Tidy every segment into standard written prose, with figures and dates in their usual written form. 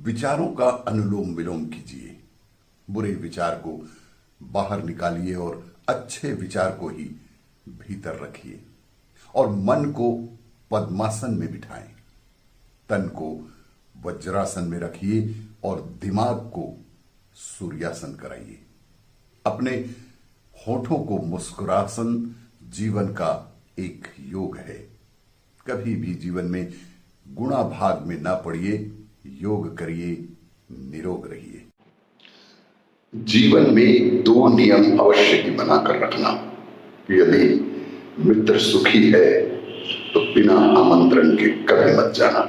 विचारों का अनुलोम विलोम कीजिए। बुरे विचार को बाहर निकालिए और अच्छे विचार को ही भीतर रखिए। और मन को पद्मासन में बिठाएं, तन को वज्रासन में रखिए और दिमाग को सूर्यासन कराइए। अपने होठों को मुस्कुरासन जीवन का एक योग है। कभी भी जीवन में गुणा भाग में ना पड़िए, योग करिए, निरोग रहिए। जीवन में दो नियम अवश्य ही बनाकर रखना। यदि मित्र सुखी है तो बिना आमंत्रण के कभी मत जाना,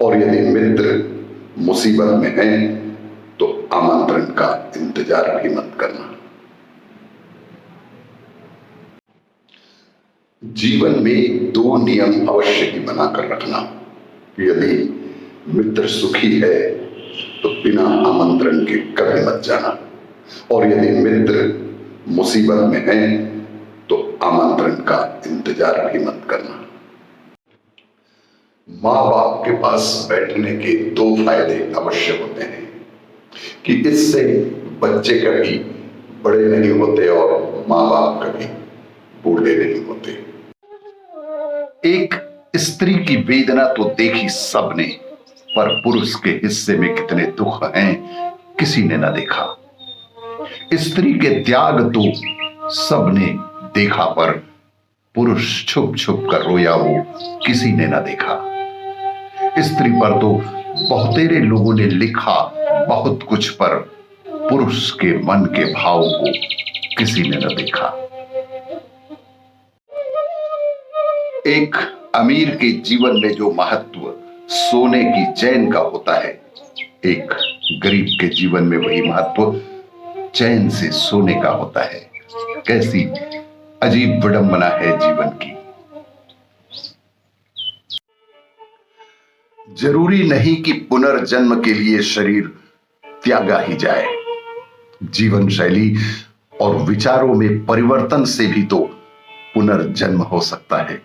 और यदि मित्र मुसीबत में है तो आमंत्रण का इंतजार भी मत करना। जीवन में दो नियम अवश्य ही बनाकर रखना। यदि मित्र सुखी है तो बिना आमंत्रण के कभी मत जाना, और यदि मित्र मुसीबत में है तो आमंत्रण का इंतजार भी मत करना। माँ बाप के पास बैठने के दो फायदे अवश्य होते हैं कि इससे बच्चे कभी बड़े नहीं होते और माँ बाप कभी बूढ़े नहीं होते। एक स्त्री की वेदना तो देखी सबने, पर पुरुष के हिस्से में कितने दुख हैं किसी ने न देखा। स्त्री के त्याग तो सबने देखा, पर पुरुष छुप छुप कर रोया वो किसी ने न देखा। स्त्री पर तो बहुतेरे लोगों ने लिखा बहुत कुछ, पर पुरुष के मन के भाव को किसी ने न देखा। एक अमीर के जीवन में जो महत्व सोने की चैन का होता है, एक गरीब के जीवन में वही महत्व चैन से सोने का होता है। कैसी अजीब विडंबना है जीवन की। जरूरी नहीं कि पुनर्जन्म के लिए शरीर त्यागा ही जाए। जीवन शैली और विचारों में परिवर्तन से भी तो पुनर्जन्म हो सकता है।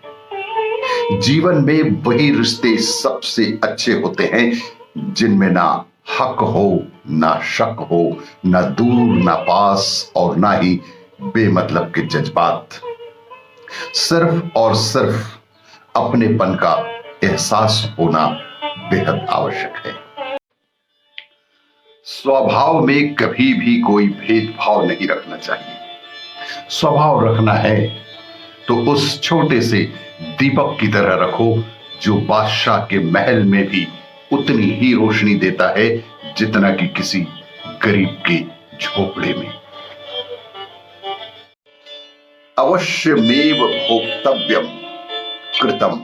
जीवन में वही रिश्ते सबसे अच्छे होते हैं जिनमें ना हक हो, ना शक हो, ना दूर ना पास, और ना ही बेमतलब के जज्बात। सिर्फ और सिर्फ अपनेपन का एहसास होना बेहद आवश्यक है। स्वभाव में कभी भी कोई भेदभाव नहीं रखना चाहिए। स्वभाव रखना है तो उस छोटे से दीपक की तरह रखो जो बादशाह के महल में भी उतनी ही रोशनी देता है जितना कि किसी गरीब के झोपड़े में। अवश्यमेव भोक्तव्यम कृतम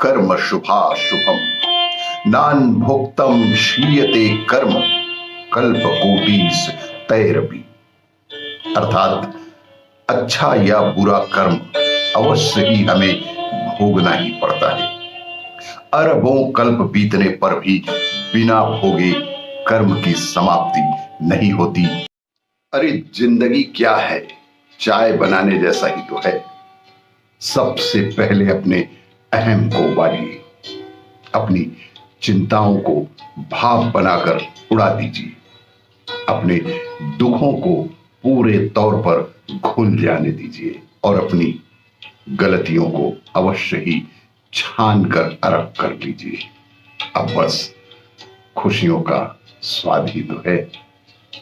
कर्म शुभाशुभम नान भोक्तम क्षीयते कर्म कल्पकोटिस तैरपि। अर्थात अच्छा या बुरा कर्म अवश्य ही हमें भोगना ही पड़ता है। अरबों कल्प बीतने पर भी बिना भोगे कर्म की समाप्ति नहीं होती। अरे जिंदगी क्या है, चाय बनाने जैसा ही तो है। सबसे पहले अपने अहम को उबालिए, अपनी चिंताओं को भाप बनाकर उड़ा दीजिए, अपने दुखों को पूरे तौर पर घुल जाने दीजिए, और अपनी गलतियों को अवश्य ही छान कर अलग कर लीजिए। अब बस खुशियों का स्वाद ही तो है,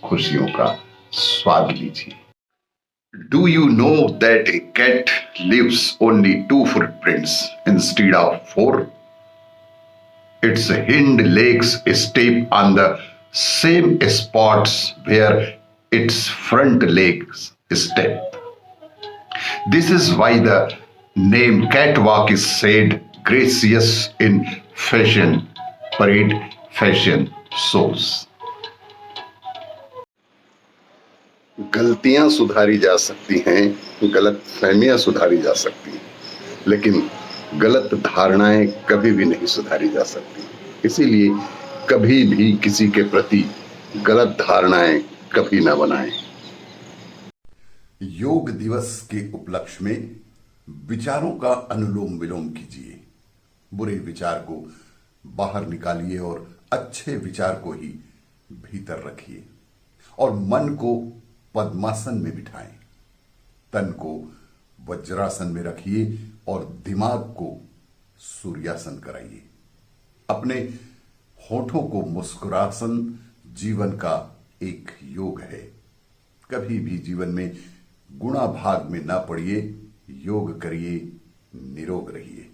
खुशियों का स्वाद लीजिए। Do you know that a cat lives only 2 footprints instead of 4? Its hind legs step on the same spots where its front legs step. This is why the name catwalk is said gracious in fashion parade fashion shows. गलतियां सुधारी जा सकती हैं, गलत फहमियां सुधारी जा सकती हैं, लेकिन गलत धारणाएं कभी भी नहीं सुधारी जा सकती। इसीलिए कभी भी किसी के प्रति गलत धारणाएं कभी ना बनाएं। योग दिवस के उपलक्ष्य में विचारों का अनुलोम विलोम कीजिए। बुरे विचार को बाहर निकालिए और अच्छे विचार को ही भीतर रखिए और मन को पद्मासन में बिठाएं। तन को वज्रासन में रखिए और दिमाग को सूर्यासन कराइए। अपने होठों को मुस्कुरासन जीवन का एक योग है। कभी भी जीवन में गुणा भाग में ना पड़िए, योग करिए, निरोग रहिए।